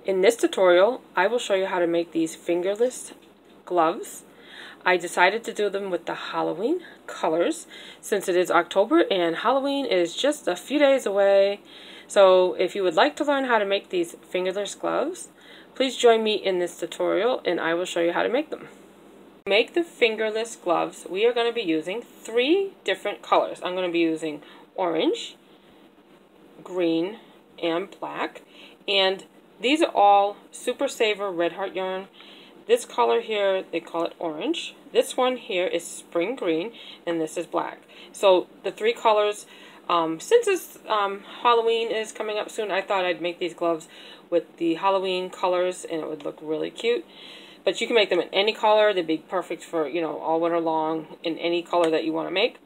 In this tutorial, I will show you how to make these fingerless gloves. I decided to do them with the Halloween colors since it is October and Halloween is just a few days away. So if you would like to learn how to make these fingerless gloves, please join me in this tutorial and I will show you how to make them. To make the fingerless gloves, we are going to be using 3 different colors. I'm going to be using orange, green, and black. And these are all Super Saver Red Heart yarn. This color here, they call it orange. This one here is spring green, and this is black. So the 3 colors, since this Halloween is coming up soon, I thought I'd make these gloves with the Halloween colors, and it would look really cute. But you can make them in any color. They'd be perfect for, you know, all winter long in any color that you want to make.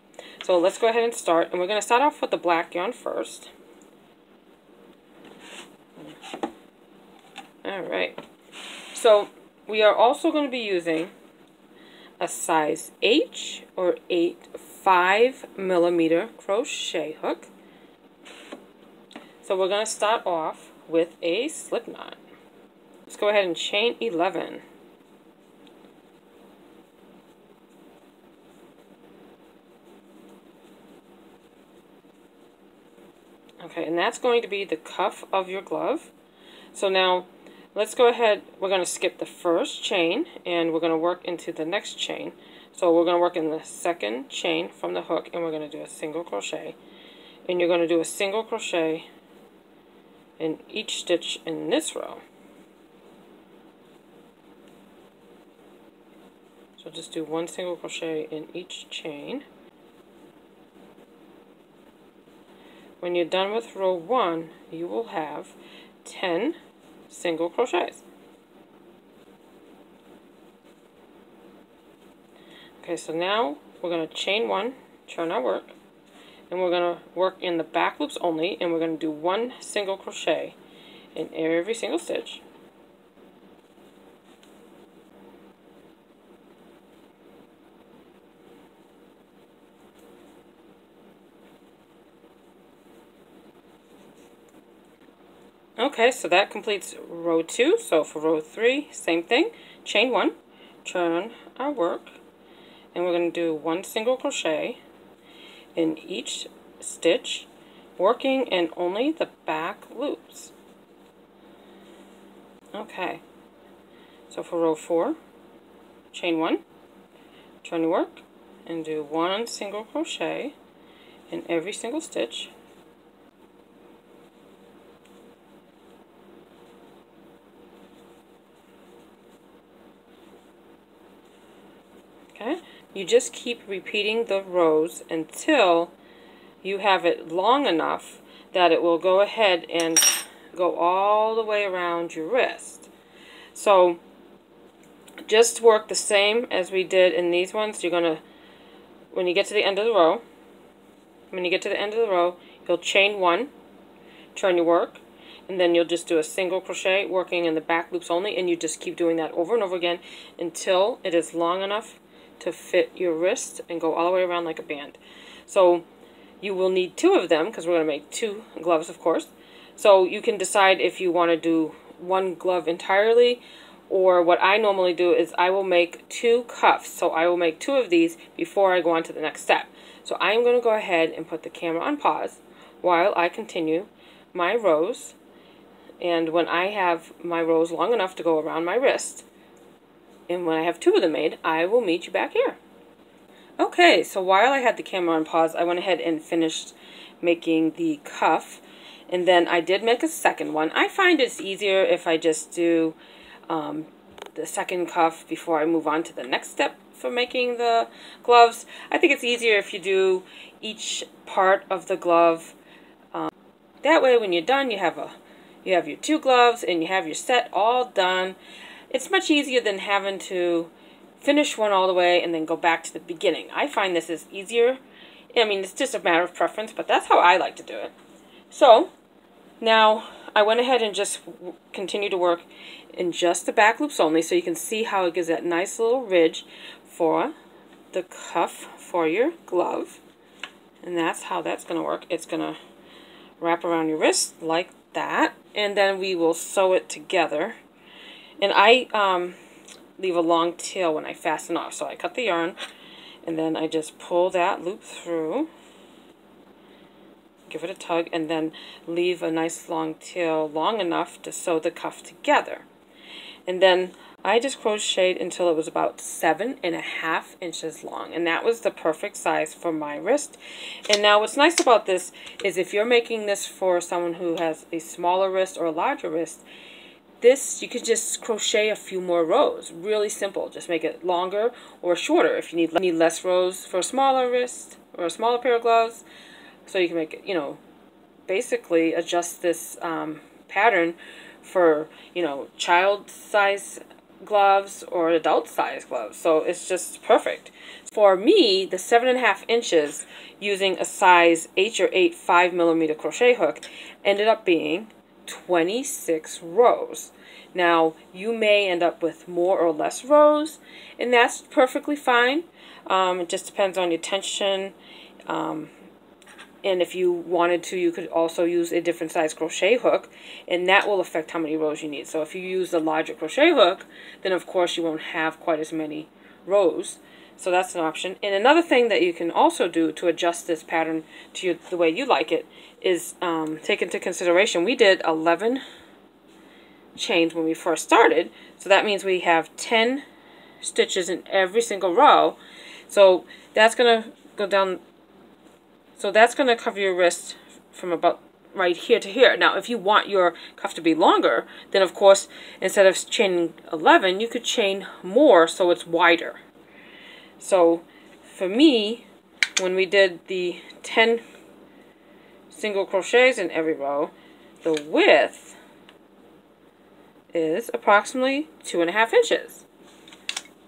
So let's go ahead and start. And we're going to start off with the black yarn first. Alright. So we are also going to be using a size H or 5mm crochet hook. So we're going to start off with a slip knot. Let's go ahead and chain 11. Okay, and that's going to be the cuff of your glove. So now let's go ahead, we're going to skip the first chain and we're going to work into the next chain. So we're going to work in the second chain from the hook and we're going to do a single crochet. And you're going to do a single crochet in each stitch in this row. So just do 1 single crochet in each chain. When you're done with row 1, you will have 10 single crochets. Okay, so now we're going to chain 1, turn our work, and we're going to work in the back loops only, and we're going to do 1 single crochet in every single stitch. Okay, so that completes row 2. So for row 3, same thing. Chain 1, turn our work, and we're going to do 1 single crochet in each stitch, working in only the back loops. Okay, so for row 4, chain 1, turn your work, and do 1 single crochet in every single stitch. Okay, you just keep repeating the rows until you have it long enough that it will go ahead and go all the way around your wrist. So just work the same as we did in these ones. You're going to, when you get to the end of the row, you'll chain 1, turn your work, and then you'll just do a single crochet working in the back loops only, and you just keep doing that over and over again until it is long enough to fit your wrist and go all the way around like a band. So you will need 2 of them because we're going to make 2 gloves, of course. So you can decide if you want to do 1 glove entirely, or what I normally do is I will make 2 cuffs. So I will make 2 of these before I go on to the next step. So I'm going to go ahead and put the camera on pause while I continue my rows. And when I have my rows long enough to go around my wrist, and when I have 2 of them made, I will meet you back here. Okay, so while I had the camera on pause, I went ahead and finished making the cuff. And then I did make a second one. I find it's easier if I just do the second cuff before I move on to the next step for making the gloves. I think it's easier if you do each part of the glove. That way when you're done, you have your 2 gloves and you have your set all done. It's much easier than having to finish one all the way and then go back to the beginning. I find this is easier. I mean, it's just a matter of preference, but that's how I like to do it. So now I went ahead and just continued to work in just the back loops only, so you can see how it gives that nice little ridge for the cuff for your glove. And that's how that's going to work. It's going to wrap around your wrist like that. and then we will sew it together. And I leave a long tail when I fasten off. So I cut the yarn, and then I just pull that loop through, give it a tug, and then leave a nice long tail long enough to sew the cuff together. And then I just crocheted until it was about 7.5 inches long, and that was the perfect size for my wrist. And now what's nice about this is if you're making this for someone who has a smaller wrist or a larger wrist, this you could just crochet a few more rows. Really simple. Just make it longer or shorter if you need less rows for a smaller wrist or a smaller pair of gloves. So you can make it, you know, basically adjust this pattern for, you know, child size gloves or adult size gloves. So it's just perfect. For me, the 7.5 inches using a size H or 8 5mm crochet hook ended up being 26 rows. Now you may end up with more or less rows, and that's perfectly fine. It just depends on your tension, and if you wanted to, you could also use a different size crochet hook, and that will affect how many rows you need. So if you use a larger crochet hook, then of course you won't have quite as many rows. So that's an option. And another thing that you can also do to adjust this pattern to the way you like it is take into consideration we did 11 chains when we first started. So that means we have 10 stitches in every single row. So that's going to go down. So that's going to cover your wrist from about right here to here. Now, if you want your cuff to be longer, then of course, instead of chaining 11, you could chain more so it's wider. So for me, when we did the 10 single crochets in every row, the width is approximately 2.5 inches.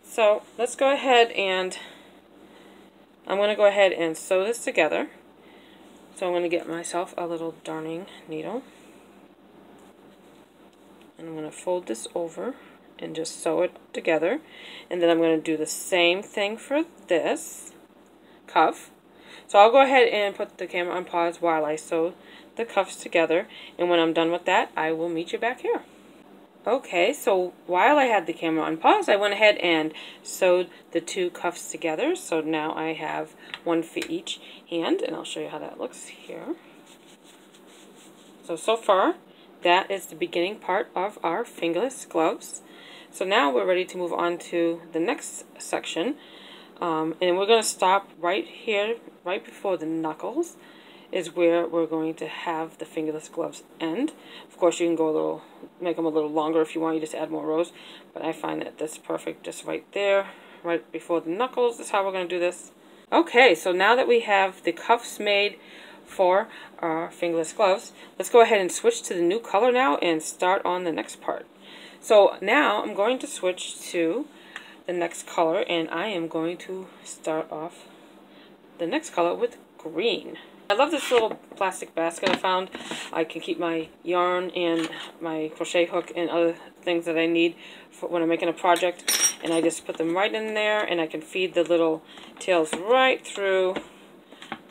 So let's go ahead and I'm going to go ahead and sew this together. So I'm going to get myself a little darning needle, and I'm going to fold this over and just sew it together. And then I'm going to do the same thing for this cuff. So I'll go ahead and put the camera on pause while I sew the cuffs together, and when I'm done with that, I will meet you back here. Okay, so while I had the camera on pause, I went ahead and sewed the two cuffs together. So now I have one for each hand, and I'll show you how that looks here. So far, that is the beginning part of our fingerless gloves. So now we're ready to move on to the next section. And we're going to stop right here, right before the knuckles, is where we're going to have the fingerless gloves end. Of course, you can go a little, make them a little longer if you want. You just add more rows, but I find that that's perfect just right there, right before the knuckles. Is how we're going to do this. Okay, so now that we have the cuffs made for our fingerless gloves, let's go ahead and switch to the new color now and start on the next part. So now I'm going to switch to the next color, and I am going to start off the next color with green. I love this little plastic basket I found. I can keep my yarn and my crochet hook and other things that I need for when I'm making a project, and I just put them right in there, and I can feed the little tails right through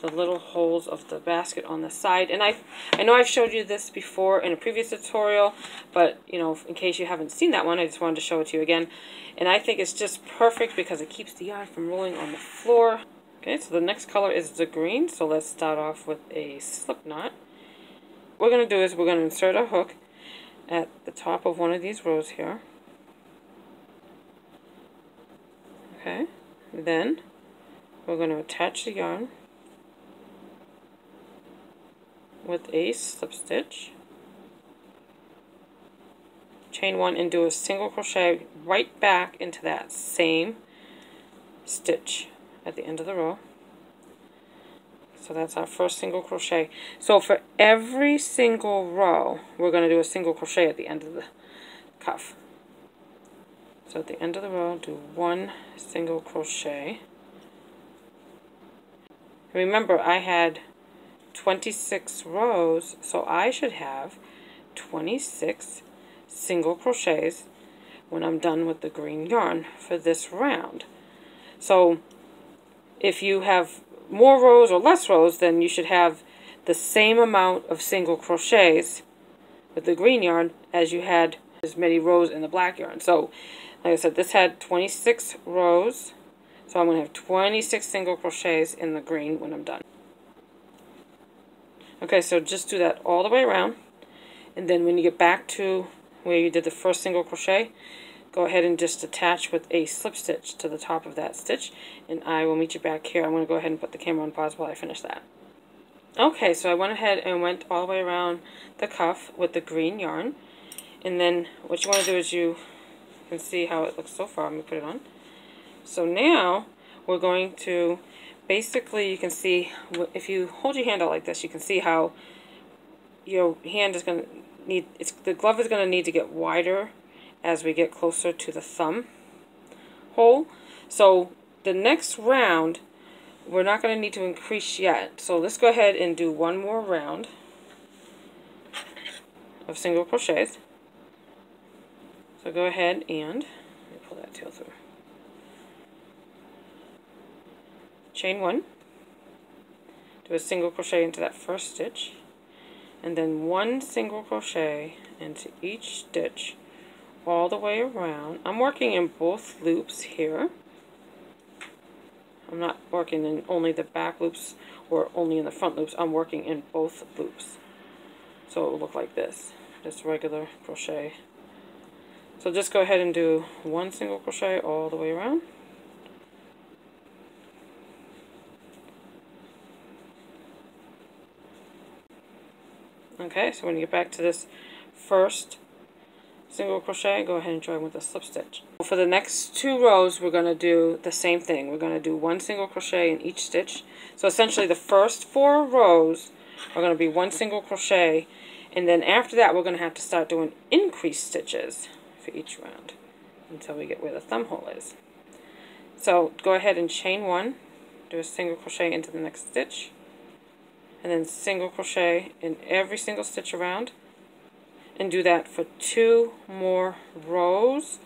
the little holes of the basket on the side. And I know I've showed you this before in a previous tutorial, but you know, in case you haven't seen that one, I just wanted to show it to you again. And I think it's just perfect because it keeps the yarn from rolling on the floor. Okay, so the next color is the green, so let's start off with a slip knot. What we're going to do is we're going to insert a hook at the top of one of these rows here. Okay, then we're going to attach the yarn with a slip stitch, chain one, and do a single crochet right back into that same stitch at the end of the row. So that's our first single crochet. So for every single row, we're going to do a single crochet at the end of the cuff. So at the end of the row, do one single crochet. Remember, I had 26 rows, so I should have 26 single crochets when I'm done with the green yarn for this round. So if you have more rows or less rows, then you should have the same amount of single crochets with the green yarn as you had as many rows in the black yarn. So like I said, this had 26 rows, so I'm going to have 26 single crochets in the green when I'm done. Okay, so just do that all the way around, and then when you get back to where you did the first single crochet, go ahead and just attach with a slip stitch to the top of that stitch, and I will meet you back here. I'm going to go ahead and put the camera on pause while I finish that. Okay, so I went ahead and went all the way around the cuff with the green yarn, and then what you want to do is you can see how it looks so far. Let me put it on. So now we're going to, basically you can see, if you hold your hand out like this, you can see how your hand is going to need, the glove is going to need to get wider as we get closer to the thumb hole. So the next round, we're not going to need to increase yet. So let's go ahead and do one more round of single crochets. So go ahead and, let me pull that tail through. Chain one, do a single crochet into that first stitch, and then one single crochet into each stitch all the way around. I'm working in both loops here. I'm not working in only the back loops or only in the front loops. I'm working in both loops. So it will look like this, just regular crochet. So just go ahead and do one single crochet all the way around. Okay, so when you get back to this first single crochet, go ahead and join with a slip stitch. For the next 2 rows, we're going to do the same thing. We're going to do one single crochet in each stitch. So essentially the first 4 rows are going to be one single crochet, and then after that we're going to have to start doing increased stitches for each round until we get where the thumb hole is. So go ahead and chain one, do a single crochet into the next stitch, and then single crochet in every single stitch around, and do that for 2 more rows.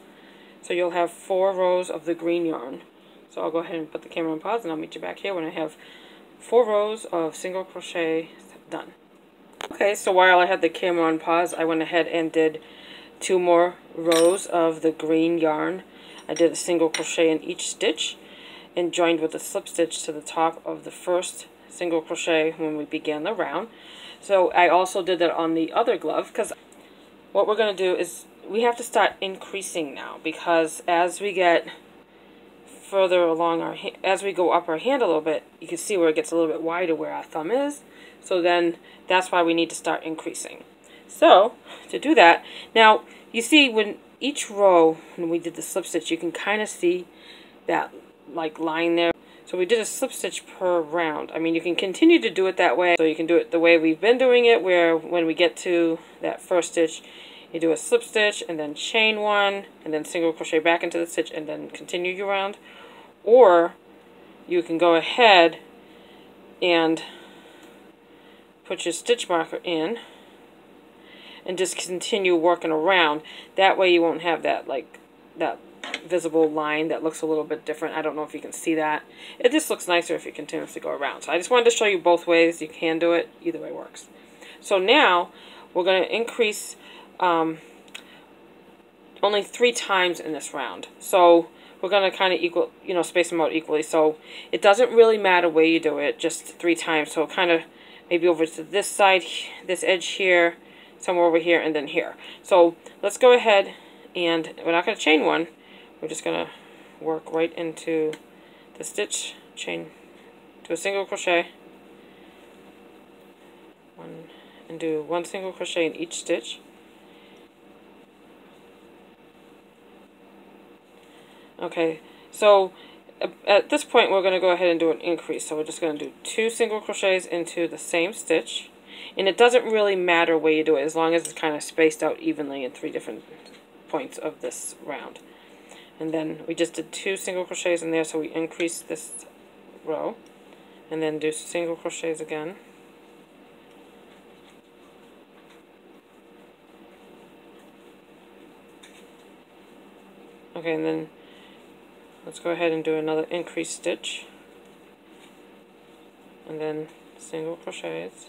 So you'll have 4 rows of the green yarn. So I'll go ahead and put the camera on pause, and I'll meet you back here when I have 4 rows of single crochet done. Okay, so while I had the camera on pause, I went ahead and did 2 more rows of the green yarn. I did a single crochet in each stitch and joined with a slip stitch to the top of the first single crochet when we began the round. So I also did that on the other glove, because what we're going to do is we have to start increasing now, because as we get further along as we go up our hand a little bit, you can see where it gets a little bit wider where our thumb is. So then that's why we need to start increasing. So to do that, now you see when each row, when we did the slip stitch, you can kind of see that like line there. So we did a slip stitch per round. I mean, you can continue to do it that way. So you can do it the way we've been doing it, where when we get to that first stitch, you do a slip stitch and then chain one and then single crochet back into the stitch and then continue your round. Or you can go ahead and put your stitch marker in and just continue working around. That way you won't have that that visible line that looks a little bit different. I don't know if you can see that. It just looks nicer if you continuously go around. So I just wanted to show you both ways. You can do it. Either way works. So now we're going to increase only 3 times in this round. So we're going to kind of space them out equally. So it doesn't really matter where you do it, just 3 times. So kind of maybe over to this side, this edge here, somewhere over here, and then here. So let's go ahead, and we're not going to chain one. We're just going to work right into the stitch, chain to a single crochet, and do 1 single crochet in each stitch. Okay, so at this point we're going to go ahead and do an increase. So we're just going to do 2 single crochets into the same stitch, and it doesn't really matter where you do it as long as it's kind of spaced out evenly in 3 different points of this round. And then we just did 2 single crochets in there, so we increased this row, and then do single crochets again. Okay, and then let's go ahead and do another increased stitch, and then single crochets,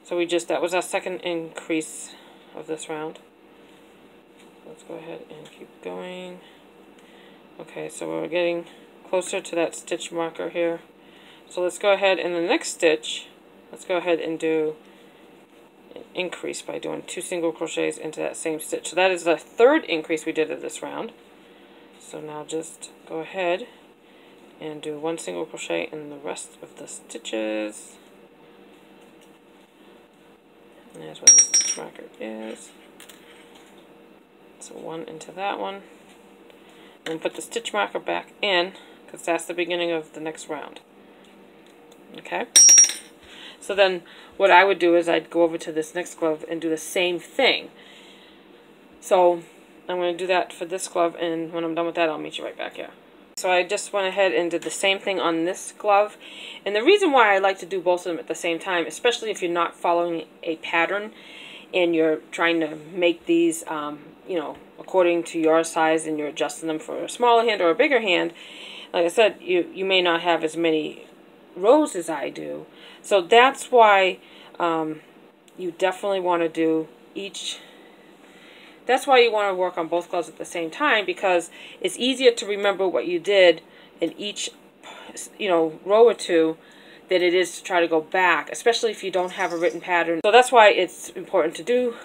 So that was our second increase of this round. Let's go ahead and keep going. Okay, so we're getting closer to that stitch marker here. So let's go ahead in the next stitch, let's go ahead and do an increase by doing 2 single crochets into that same stitch. So that is the third increase we did of this round. So now just go ahead and do 1 single crochet in the rest of the stitches. And there's where the stitch marker is. So 1 into that one. And put the stitch marker back in, because that's the beginning of the next round. Okay? So then what I would do is I'd go over to this next glove and do the same thing. So I'm going to do that for this glove, and when I'm done with that, I'll meet you right back here. So I just went ahead and did the same thing on this glove. And the reason why I like to do both of them at the same time, especially if you're not following a pattern and you're trying to make these, you know, according to your size, and you're adjusting them for a smaller hand or a bigger hand, like I said, you may not have as many rows as I do. So that's why you definitely want to do each. That's why you want to work on both gloves at the same time, because it's easier to remember what you did in each, you know, row or two than it is to try to go back, especially if you don't have a written pattern. So that's why it's important to do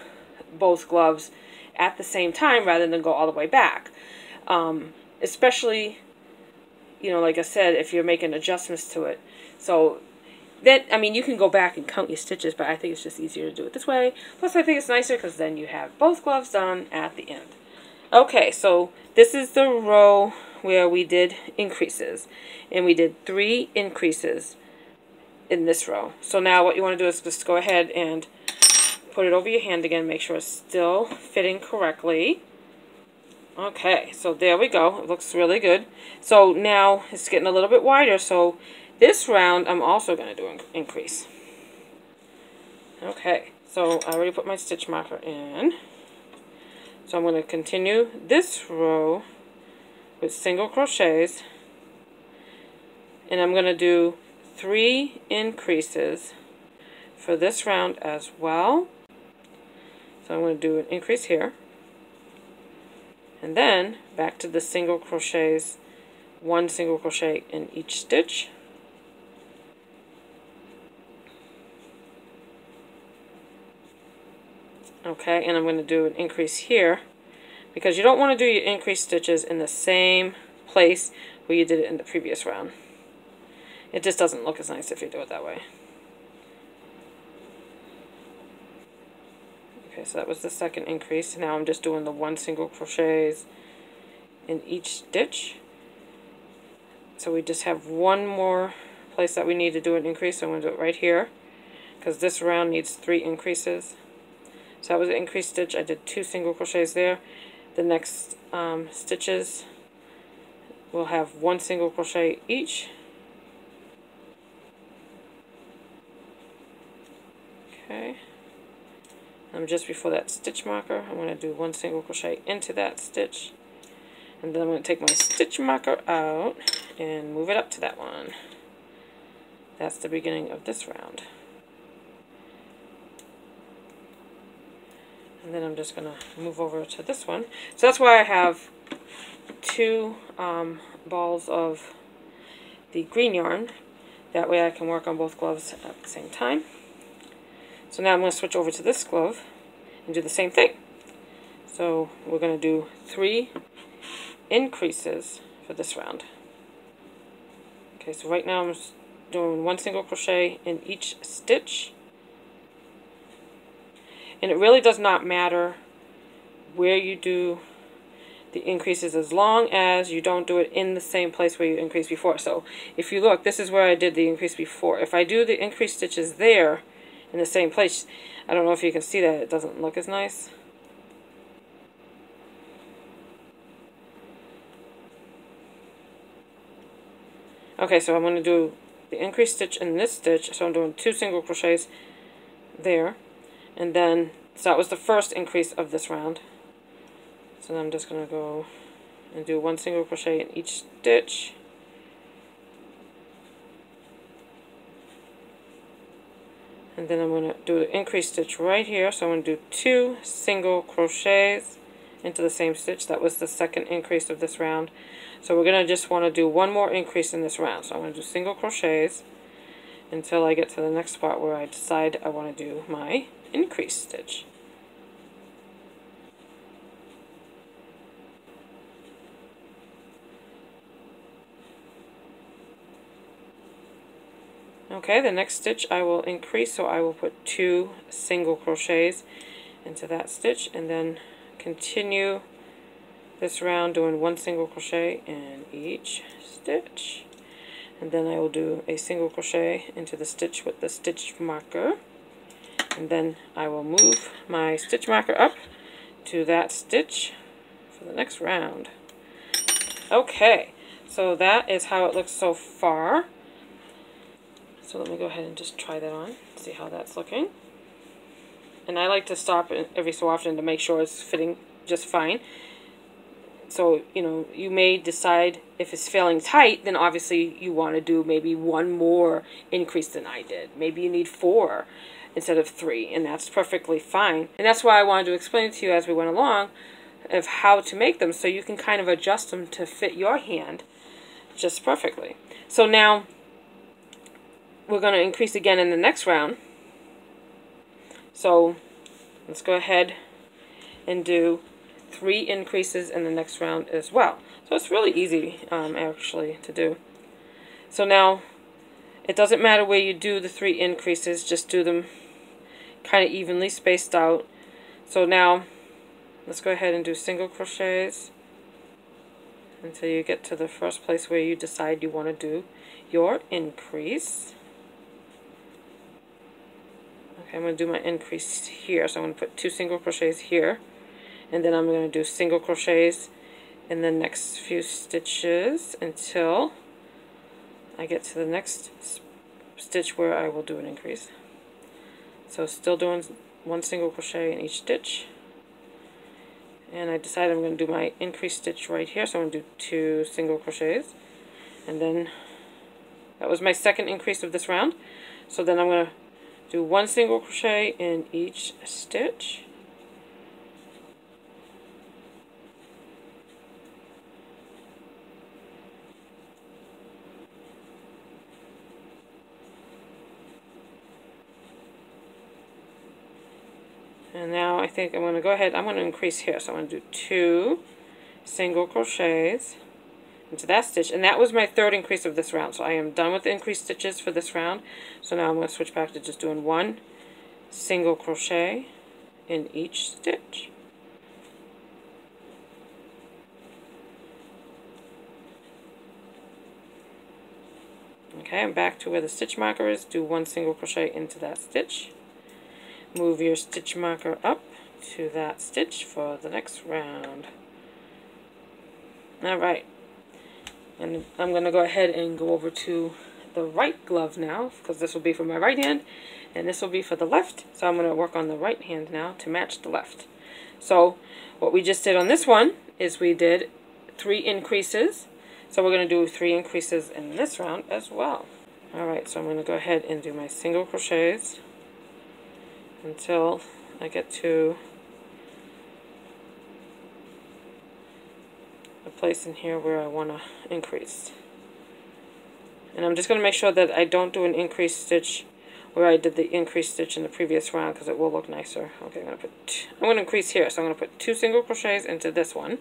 both gloves at the same time rather than go all the way back. Especially, you know, like I said, if you're making adjustments to it. So that, I mean, you can go back and count your stitches, but I think it's just easier to do it this way. Plus, I think it's nicer because then you have both gloves done at the end. Okay, so this is the row where we did increases. And we did 3 increases in this row. So now what you want to do is just go ahead and put it over your hand again. Make sure it's still fitting correctly. Okay, so there we go. It looks really good. So now it's getting a little bit wider, so this round, I'm also going to do an increase. Okay, so I already put my stitch marker in. So I'm going to continue this row with single crochets. And I'm going to do 3 increases for this round as well. So I'm going to do an increase here. And then back to the single crochets, 1 single crochet in each stitch. Okay, and I'm going to do an increase here, because you don't want to do your increase stitches in the same place where you did it in the previous round. It just doesn't look as nice if you do it that way. Okay, so that was the second increase. Now I'm just doing the 1 single crochets in each stitch. So we just have one more place that we need to do an increase. So I'm going to do it right here, because this round needs 3 increases. So that was an increase stitch. I did 2 single crochets there. The next stitches will have 1 single crochet each. Okay. And just before that stitch marker, I'm going to do 1 single crochet into that stitch. And then I'm going to take my stitch marker out and move it up to that one. That's the beginning of this round. And then I'm just going to move over to this one. So that's why I have 2 balls of the green yarn. That way I can work on both gloves at the same time. So now I'm going to switch over to this glove and do the same thing. So we're going to do 3 increases for this round. Okay, so right now I'm doing 1 single crochet in each stitch. And it really does not matter where you do the increases, as long as you don't do it in the same place where you increased before. So if you look, this is where I did the increase before. If I do the increase stitches there in the same place, I don't know if you can see that, it doesn't look as nice. Okay, so I'm going to do the increase stitch in this stitch. So I'm doing 2 single crochets there. And then, so that was the first increase of this round. So then I'm just going to go and do 1 single crochet in each stitch. And then I'm going to do an increase stitch right here. So I'm going to do 2 single crochets into the same stitch. That was the second increase of this round. So we're going to just want to do one more increase in this round. So I'm going to do single crochets until I get to the next spot where I decide I want to do my increase stitch. Okay, the next stitch I will increase, so I will put 2 single crochets into that stitch and then continue this round doing 1 single crochet in each stitch. And then I will do a single crochet into the stitch with the stitch marker. And then I will move my stitch marker up to that stitch for the next round. Okay, so that is how it looks so far. So let me go ahead and just try that on, see how that's looking. And I like to stop every so often to make sure it's fitting just fine. So, you know, you may decide if it's feeling tight, then obviously you want to do maybe 1 more increase than I did. Maybe you need 4 instead of 3, and that's perfectly fine. And that's why I wanted to explain to you as we went along of how to make them, so you can kind of adjust them to fit your hand just perfectly. So now we're going to increase again in the next round. So let's go ahead and do 3 increases in the next round as well. So it's really easy actually to do. So now it doesn't matter where you do the 3 increases, just do them kind of evenly spaced out. So now let's go ahead and do single crochets until you get to the first place where you decide you want to do your increase. Okay, I'm going to do my increase here, so I'm going to put 2 single crochets here, and then I'm going to do single crochets in the next few stitches until I get to the next stitch where I will do an increase. So still doing 1 single crochet in each stitch, and I decided I'm going to do my increase stitch right here, so I'm going to do 2 single crochets, and then that was my second increase of this round. So then I'm going to do 1 single crochet in each stitch. And now I think I'm going to go ahead, I'm going to increase here. So I'm going to do 2 single crochets into that stitch. And that was my third increase of this round. So I am done with the increased stitches for this round. So now I'm going to switch back to just doing 1 single crochet in each stitch. Okay, I'm back to where the stitch marker is. Do 1 single crochet into that stitch. Move your stitch marker up to that stitch for the next round. Alright, and I'm going to go ahead and go over to the right glove now, because this will be for my right hand and this will be for the left. So I'm going to work on the right hand now to match the left. So what we just did on this one is we did 3 increases. So we're going to do 3 increases in this round as well. Alright, so I'm going to go ahead and do my single crochets until I get to a place in here where I want to increase. And I'm just going to make sure that I don't do an increase stitch where I did the increase stitch in the previous round, because it will look nicer. Okay, I'm going to increase here, so I'm going to put 2 single crochets into this one.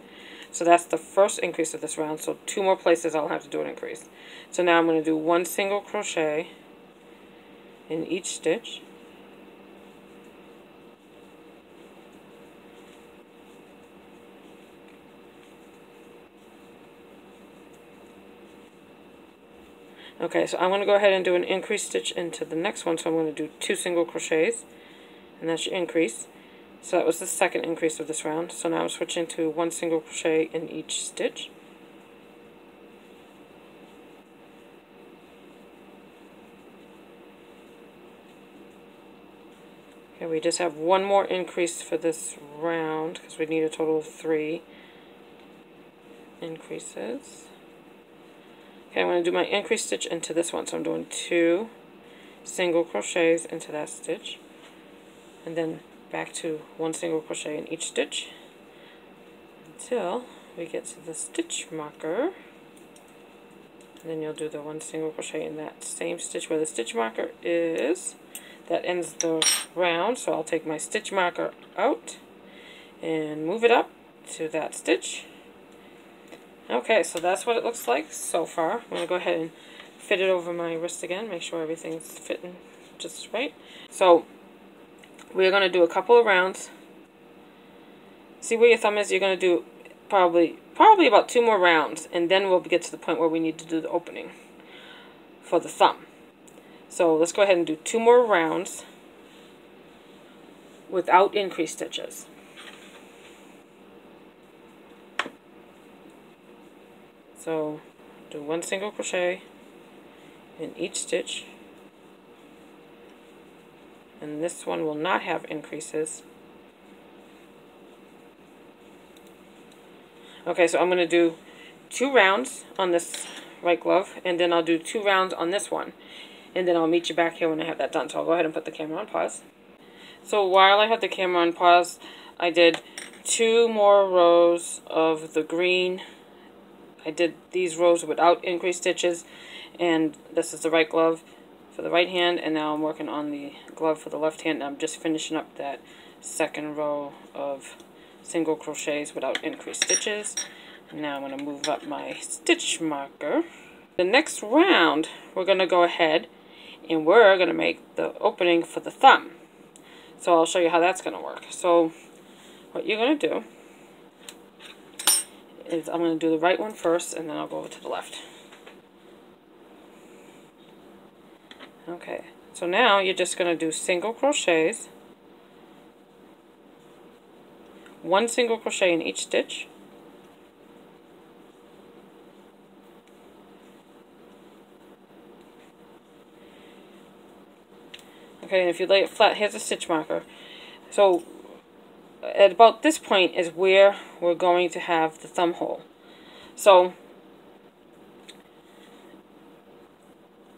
So that's the first increase of this round, so 2 more places I'll have to do an increase. So now I'm going to do 1 single crochet in each stitch. Okay, so I'm going to go ahead and do an increase stitch into the next one, so I'm going to do 2 single crochets, and that's your increase. So that was the second increase of this round. So now I'm switching to 1 single crochet in each stitch. Okay, we just have 1 more increase for this round, because we need a total of 3 increases. Okay, I'm going to do my increase stitch into this one, so I'm doing 2 single crochets into that stitch, and then back to 1 single crochet in each stitch until we get to the stitch marker. And then you'll do the 1 single crochet in that same stitch where the stitch marker is. That ends the round, so I'll take my stitch marker out and move it up to that stitch. Okay, so that's what it looks like so far. I'm going to go ahead and fit it over my wrist again, make sure everything's fitting just right. So we're going to do a couple of rounds. See where your thumb is? You're going to do probably about 2 more rounds, and then we'll get to the point where we need to do the opening for the thumb. So let's go ahead and do 2 more rounds without increased stitches. So do 1 single crochet in each stitch, and this one will not have increases. Okay, so I'm going to do 2 rounds on this right glove, and then I'll do 2 rounds on this one, and then I'll meet you back here when I have that done. So I'll go ahead and put the camera on pause. So while I have the camera on pause, I did 2 more rows of the green. I did these rows without increased stitches, and this is the right glove for the right hand, and now I'm working on the glove for the left hand. I'm just finishing up that second row of single crochets without increased stitches. Now I'm going to move up my stitch marker. The next round, we're going to go ahead and we're going to make the opening for the thumb. So I'll show you how that's going to work. So what you're going to do is I'm going to do the right one first, and then I'll go over to the left. Okay, so now you're just going to do single crochets, 1 single crochet in each stitch, okay, and if you lay it flat, here's a stitch marker. So at about this point is where we're going to have the thumb hole. So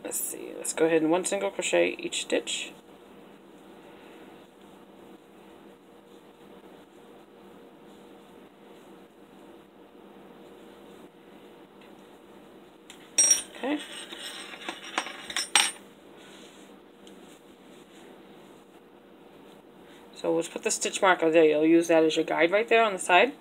let's see, let's go ahead and 1 single crochet each stitch. Okay. So let's put the stitch marker there. You'll use that as your guide right there on the side.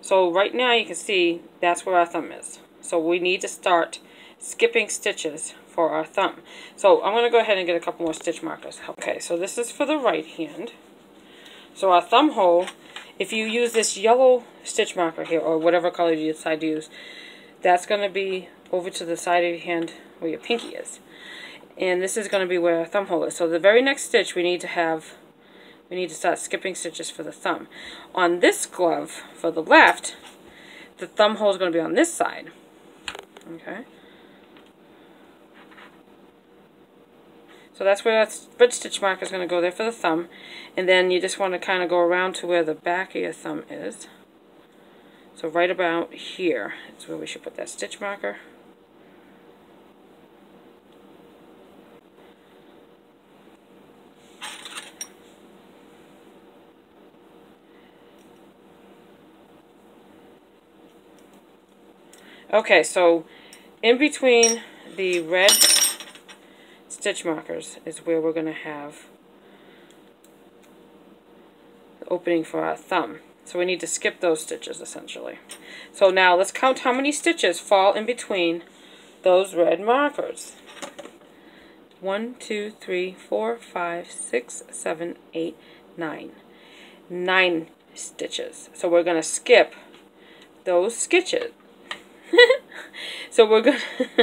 So right now you can see that's where our thumb is. So we need to start skipping stitches for our thumb. So I'm going to go ahead and get a couple more stitch markers. Okay, so this is for the right hand. So our thumb hole, if you use this yellow stitch marker here, or whatever color you decide to use, that's going to be over to the side of your hand where your pinky is. And this is going to be where our thumb hole is. So the very next stitch we need to start skipping stitches for the thumb. On this glove, for the left, the thumb hole is going to be on this side. Okay. So that's where that red stitch marker is going to go there for the thumb. And then you just want to kind of go around to where the back of your thumb is. So right about here is where we should put that stitch marker. Okay, so in between the red stitch markers is where we're going to have the opening for our thumb. So we need to skip those stitches essentially. So now let's count how many stitches fall in between those red markers. 1, 2, 3, 4, 5, 6, 7, 8, 9. 9 stitches. So we're going to skip those stitches. So we're going to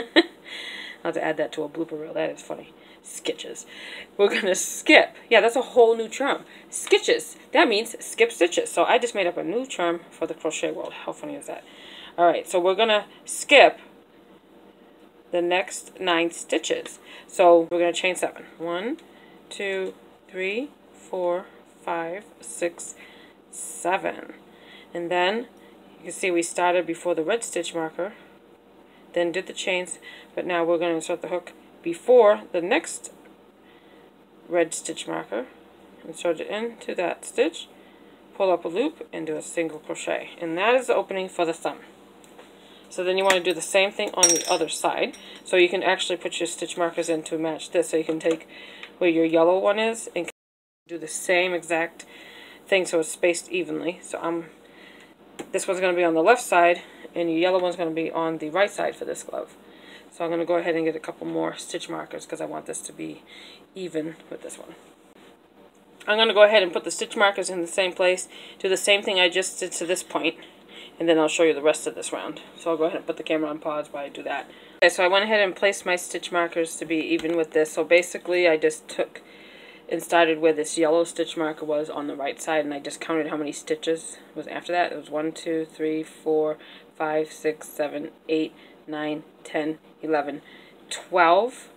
I'll have to add that to a blooper reel. That is funny. Skitches. We're going to skip. Yeah, that's a whole new term. Skitches. That means skip stitches. So I just made up a new term for the crochet world. How funny is that? Alright, so we're going to skip the next 9 stitches. So we're going to chain 7. 1, 2, 3, 4, 5, 6, 7. And then you can see we started before the red stitch marker, then did the chains, but now we're going to insert the hook before the next red stitch marker, insert it into that stitch, pull up a loop, and do a single crochet. And that is the opening for the thumb. So then you want to do the same thing on the other side. So you can actually put your stitch markers in to match this. So you can take where your yellow one is and do the same exact thing so it's spaced evenly. So this one's going to be on the left side, and your yellow one's going to be on the right side for this glove. So I'm going to go ahead and get a couple more stitch markers because I want this to be even with this one. I'm going to go ahead and put the stitch markers in the same place, do the same thing I just did to this point, and then I'll show you the rest of this round. So I'll go ahead and put the camera on pause while I do that. Okay, so I went ahead and placed my stitch markers to be even with this. So basically I just took and started where this yellow stitch marker was on the right side, and I just counted how many stitches was after that. It was 1, 2, 3, 4, 5, 6, 7, 8, 9, 10, 11, 12.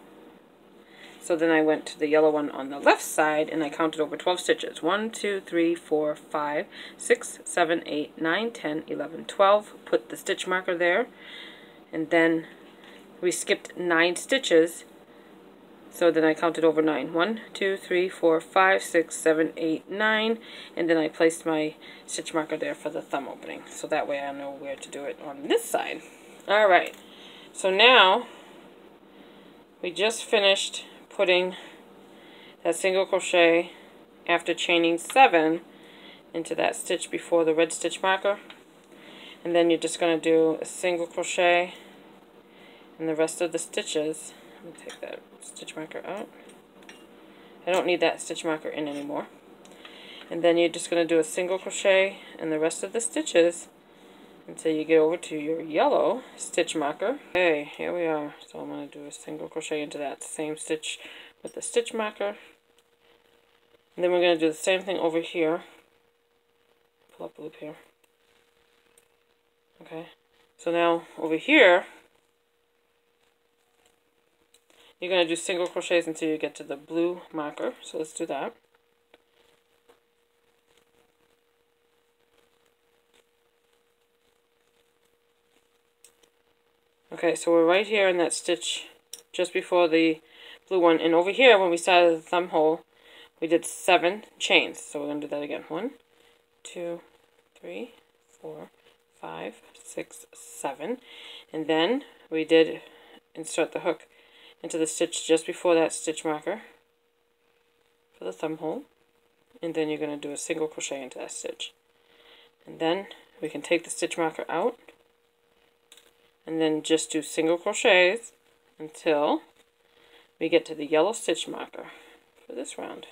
So then I went to the yellow one on the left side and I counted over 12 stitches. 1, 2, 3, 4, 5, 6, 7, 8, 9, 10, 11, 12. Put the stitch marker there, and then we skipped 9 stitches. So then I counted over 9. 1, 2, 3, 4, 5, 6, 7, 8, 9. And then I placed my stitch marker there for the thumb opening. So that way I know where to do it on this side. Alright, so now we just finished putting that single crochet after chaining 7 into that stitch before the red stitch marker. And then you're just going to do a single crochet in the rest of the stitches. Let me take that stitch marker out. I don't need that stitch marker in anymore. And then you're just going to do a single crochet in the rest of the stitches until you get over to your yellow stitch marker. Okay, here we are. So I'm going to do a single crochet into that same stitch with the stitch marker. And then we're going to do the same thing over here. Pull up a loop here. Okay, so now over here, you're going to do single crochets until you get to the blue marker. So let's do that. Okay, so we're right here in that stitch just before the blue one. And over here, when we started the thumb hole, we did 7 chains. So we're going to do that again. 1, 2, 3, 4, 5, 6, 7. And then we did insert the hook into the stitch just before that stitch marker for the thumb hole, and then you're going to do a single crochet into that stitch. And then we can take the stitch marker out and then just do single crochets until we get to the yellow stitch marker for this round.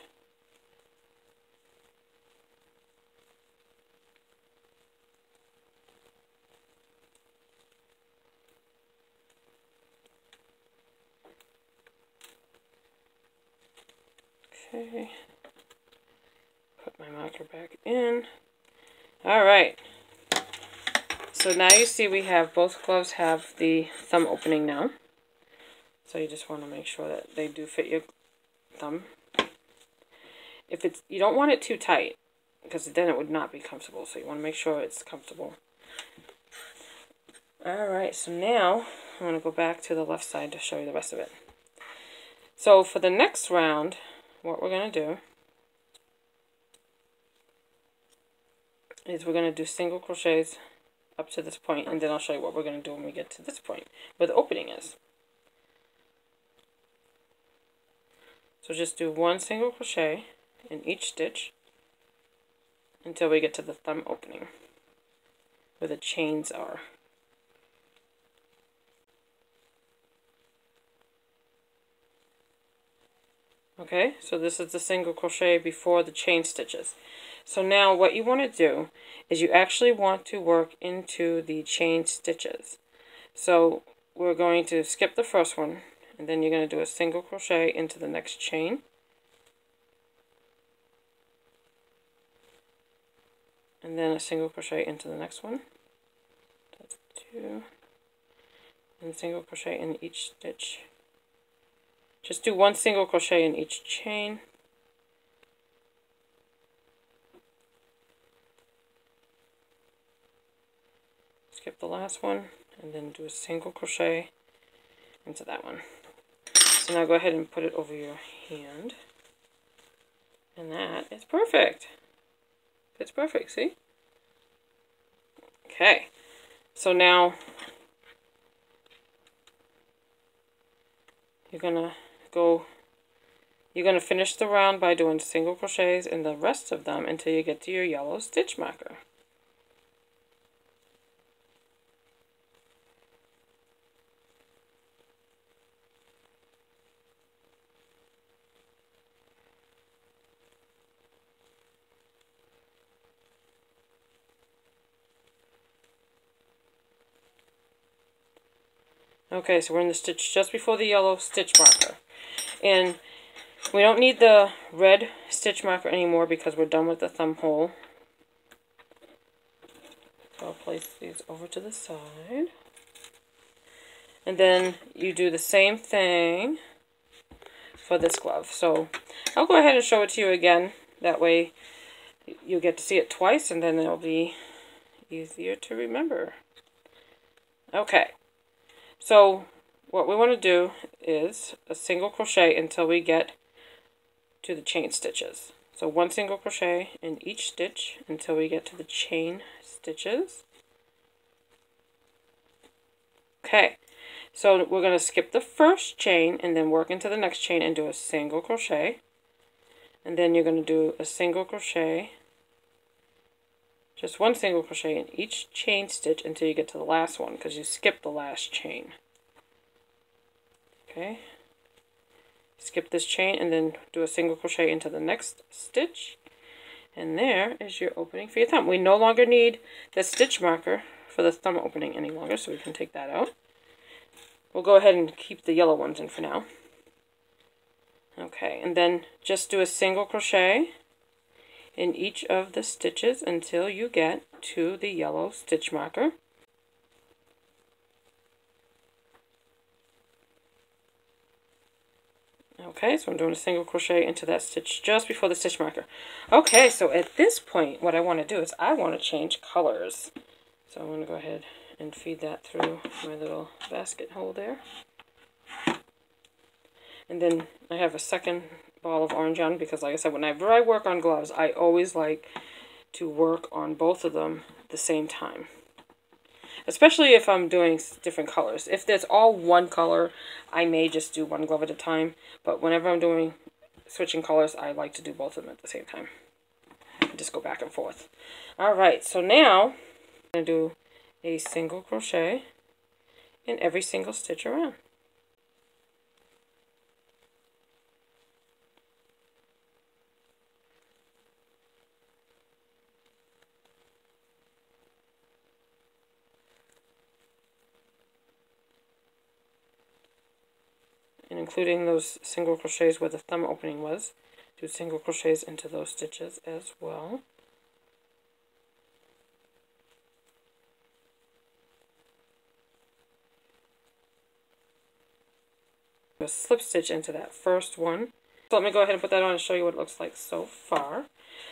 Okay, put my marker back in. Alright, so now you see we have both gloves have the thumb opening now. So you just want to make sure that they do fit your thumb. If it's, you don't want it too tight because then it would not be comfortable. So you want to make sure it's comfortable. Alright, so now I'm going to go back to the left side to show you the rest of it. So for the next round, what we're going to do is we're going to do single crochets up to this point, and then I'll show you what we're going to do when we get to this point where the opening is. So just do 1 single crochet in each stitch until we get to the thumb opening where the chains are. Okay, so this is the single crochet before the chain stitches. So now what you want to do is you actually want to work into the chain stitches. So we're going to skip the first one, and then you're going to do a single crochet into the next chain. And then a single crochet into the next one. That's 2. And single crochet in each stitch. Just do 1 single crochet in each chain. Skip the last one and then do a single crochet into that one. So now go ahead and put it over your hand. And that is perfect. It's perfect, see? Okay, so now you're gonna finish the round by doing single crochets in the rest of them until you get to your yellow stitch marker. Okay, so we're in the stitch just before the yellow stitch marker. And we don't need the red stitch marker anymore because we're done with the thumb hole. So I'll place these over to the side. And then you do the same thing for this glove. So I'll go ahead and show it to you again. That way you'll get to see it twice and then it'll be easier to remember. Okay. So what we want to do is a single crochet until we get to the chain stitches. So one single crochet in each stitch until we get to the chain stitches. Okay, so we're going to skip the first chain and then work into the next chain and do a single crochet. And then you're going to do a single crochet, just one single crochet in each chain stitch until you get to the last one because you skipped the last chain. Okay, skip this chain and then do a single crochet into the next stitch. And there is your opening for your thumb. We no longer need the stitch marker for the thumb opening any longer, so we can take that out. We'll go ahead and keep the yellow ones in for now. Okay, and then just do a single crochet in each of the stitches until you get to the yellow stitch marker. Okay, so I'm doing a single crochet into that stitch just before the stitch marker. Okay, so at this point, what I want to do is I want to change colors. So I'm going to go ahead and feed that through my little basket hole there. And then I have a second ball of orange on because, like I said, whenever I work on gloves, I always like to work on both of them at the same time. Especially if I'm doing different colors. If there's all one color, I may just do one glove at a time. But whenever I'm doing switching colors, I like to do both of them at the same time. Just go back and forth. Alright, so now I'm going to do a single crochet in every single stitch around. And including those single crochets where the thumb opening was, do single crochets into those stitches as well. A slip stitch into that first one. So let me go ahead and put that on and show you what it looks like so far.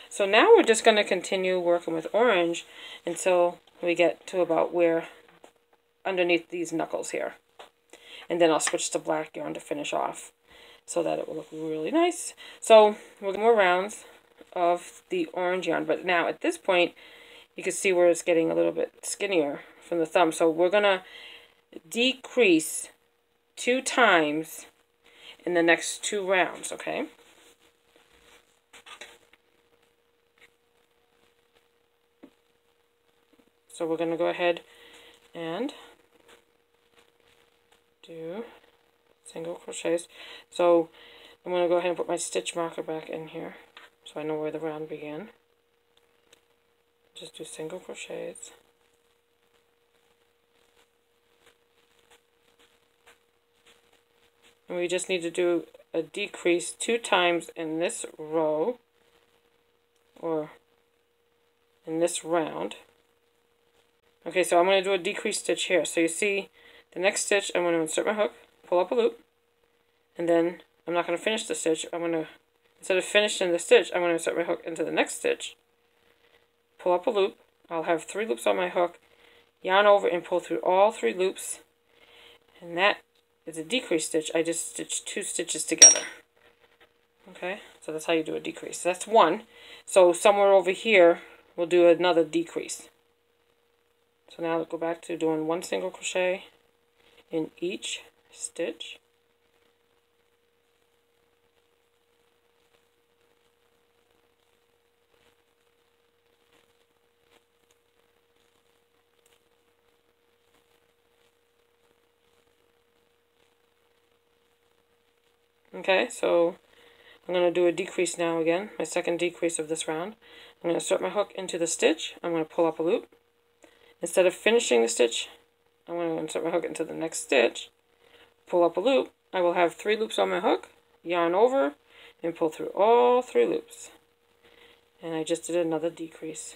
So now we're just going to continue working with orange until we get to about where underneath these knuckles here. And then I'll switch to black yarn to finish off so that it will look really nice. So we're going more rounds of the orange yarn, but now at this point you can see where it's getting a little bit skinnier from the thumb. So we're going to decrease 2 times in the next 2 rounds, okay? So we're going to go ahead and do single crochets. So I'm going to go ahead and put my stitch marker back in here so I know where the round began. Just do single crochets. And we just need to do a decrease 2 times in this row or in this round. Okay, so I'm going to do a decrease stitch here. So you see the next stitch, I'm going to insert my hook, pull up a loop, and then I'm not going to finish the stitch. I'm going to, instead of finishing the stitch, I'm going to insert my hook into the next stitch, pull up a loop. I'll have 3 loops on my hook, yarn over and pull through all 3 loops, and that is a decrease stitch. I just stitched 2 stitches together. Okay, So that's how you do a decrease. That's one. So somewhere over here, we'll do another decrease. So now let's go back to doing one single crochet in each stitch. Okay, so I'm going to do a decrease now again, my second decrease of this round. I'm going to insert my hook into the stitch. I'm going to pull up a loop. Instead of finishing the stitch, I'm going to insert my hook into the next stitch, pull up a loop. I will have 3 loops on my hook, yarn over, and pull through all 3 loops. And I just did another decrease.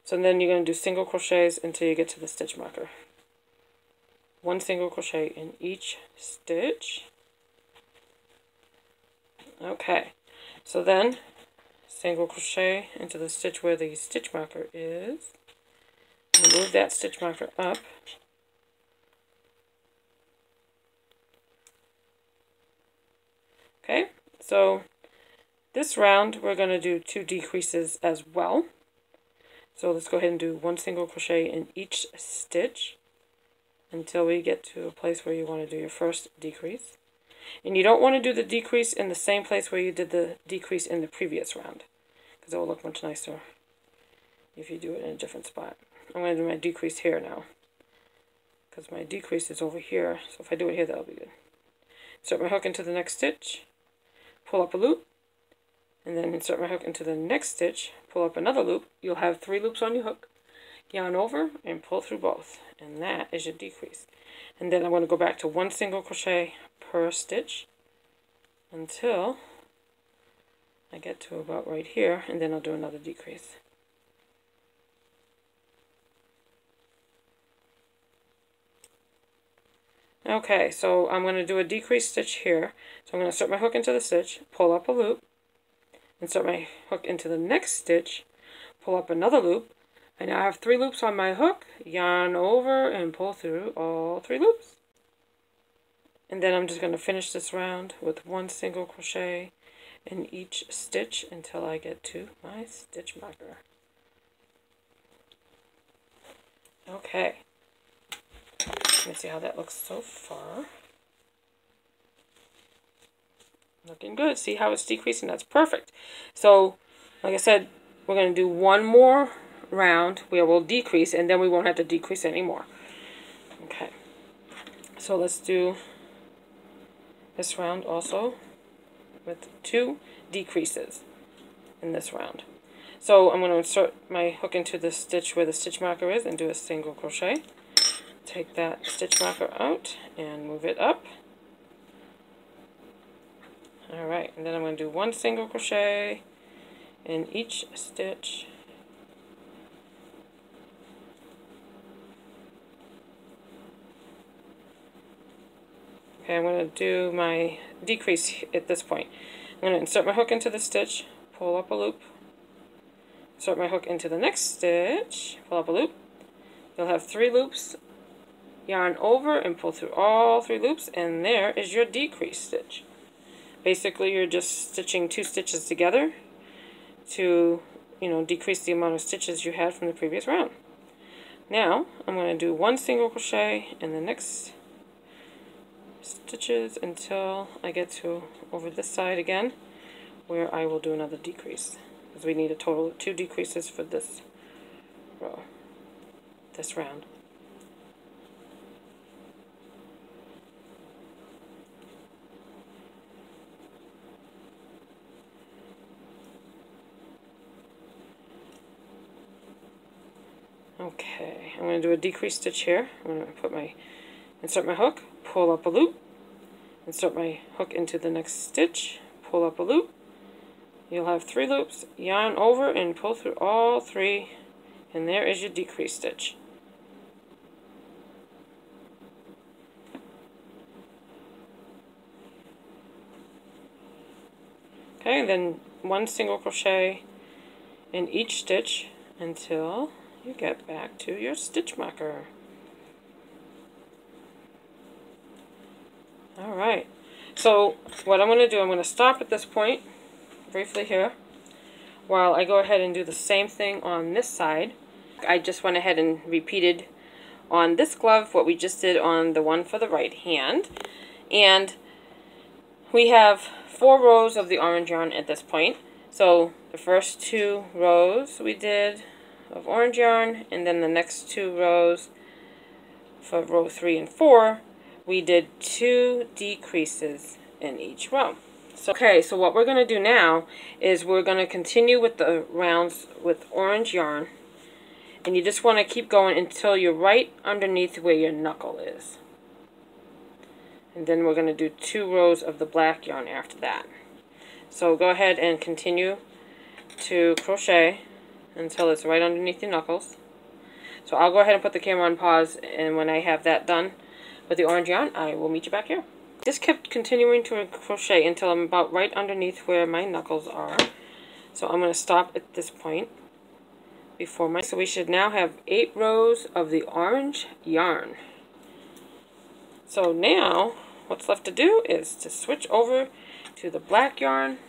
So then you're going to do single crochets until you get to the stitch marker. One single crochet in each stitch. Okay, so then single crochet into the stitch where the stitch marker is. Move that stitch marker up. Okay, so this round we're going to do 2 decreases as well. So let's go ahead and do one single crochet in each stitch until we get to a place where you want to do your first decrease. And you don't want to do the decrease in the same place where you did the decrease in the previous round, because it will look much nicer if you do it in a different spot. I'm going to do my decrease here now, because my decrease is over here, so if I do it here, that'll be good. Insert my hook into the next stitch, pull up a loop, and then insert my hook into the next stitch, pull up another loop. You'll have 3 loops on your hook, yarn over, and pull through both, and that is your decrease. And then I'm going to go back to one single crochet per stitch until I get to about right here, and then I'll do another decrease. Okay, so I'm going to do a decrease stitch here. So I'm going to insert my hook into the stitch, pull up a loop, insert my hook into the next stitch, pull up another loop. I now have 3 loops on my hook, yarn over, and pull through all 3 loops. And then I'm just going to finish this round with one single crochet in each stitch until I get to my stitch marker. Okay. Let me see how that looks so far. Looking good. See how it's decreasing? That's perfect. So, like I said, we're going to do one more round where we'll decrease, and then we won't have to decrease anymore. Okay. So let's do this round also with 2 decreases in this round. So I'm going to insert my hook into the stitch where the stitch marker is and do a single crochet. Take that stitch marker out and move it up. Alright, and then I'm going to do one single crochet in each stitch. Okay, I'm going to do my decrease at this point. I'm going to insert my hook into the stitch, pull up a loop, insert my hook into the next stitch, pull up a loop. You'll have 3 loops, yarn over, and pull through all 3 loops, and there is your decrease stitch. Basically, you're just stitching 2 stitches together to, decrease the amount of stitches you had from the previous round. Now, I'm going to do one single crochet in the next stitches until I get to over this side again, where I will do another decrease, because we need a total of 2 decreases for this row, this round. Okay, I'm going to do a decrease stitch here. I'm going to insert my hook, pull up a loop, insert my hook into the next stitch, pull up a loop. You'll have 3 loops, yarn over, and pull through all 3, and there is your decrease stitch. Okay, then one single crochet in each stitch until you get back to your stitch marker. Alright, so what I'm going to do, I'm going to stop at this point, briefly here while I go ahead and do the same thing on this side. I just went ahead and repeated on this glove what we just did on the one for the right hand. And we have 4 rows of the orange yarn at this point. So the first 2 rows we did of orange yarn, and then the next 2 rows for row 3 and 4 we did 2 decreases in each row. So what we're going to do now is we're going to continue with the rounds with orange yarn, and you just want to keep going until you're right underneath where your knuckle is. And then we're going to do 2 rows of the black yarn after that. So go ahead and continue to crochet until it's right underneath your knuckles. So I'll go ahead and put the camera on pause, and when I have that done with the orange yarn, I will meet you back here. Just kept continuing to crochet until I'm about right underneath where my knuckles are. So I'm going to stop at this point before so we should now have 8 rows of the orange yarn. So now what's left to do is to switch over to the black yarn,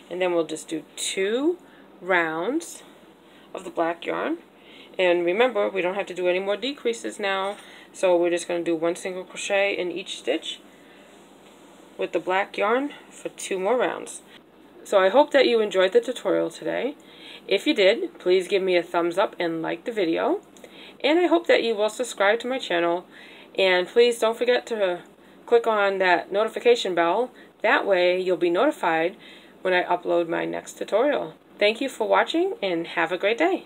and then we'll just do 2 rounds of the black yarn. And remember, we don't have to do any more decreases now, so we're just going to do 1 single crochet in each stitch with the black yarn for 2 more rounds. So I hope that you enjoyed the tutorial today. If you did, please give me a thumbs up and like the video. And I hope that you will subscribe to my channel, and please don't forget to click on that notification bell. That way you'll be notified when I upload my next tutorial. Thank you for watching, and have a great day.